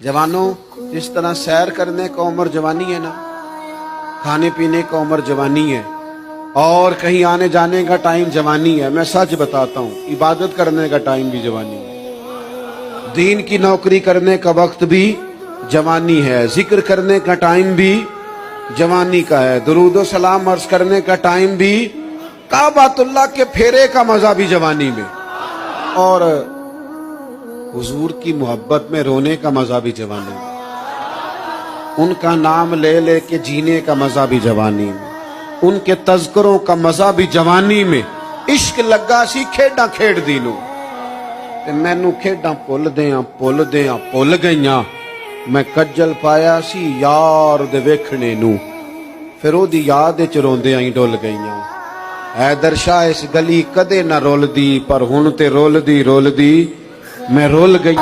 जवानों, जिस तरह सैर करने का उम्र जवानी है ना, खाने पीने का उम्र जवानी है, और कहीं आने जाने का टाइम जवानी है। मैं सच बताता हूँ, इबादत करने का टाइम भी जवानी है, दीन की नौकरी करने का वक्त भी जवानी है, जिक्र करने का टाइम भी जवानी का है, दुरूद सलाम अर्ज करने का टाइम भी, काबातुल्लाह के फेरे का मजा भी जवानी में, और हुजूर की मोहब्बत में रोने का मजा भी जवानी में, उनका नाम ले ले के जीने का मजा भी जवानी में, उनके तज़किरों का मजा भी जवानी में। इश्क लगा सी खेडां खेड दी नूं ते मैनू खेडां भुल गईयां। मैं कज्जल पाया सी यार दे वेखणे नूं, फिर ओदी याद च रोंदियां ही डुल गईयां। हैदर शाह इस गली कदे ना रुलदी, पर हुण ते रुलदी मैं रुल गई।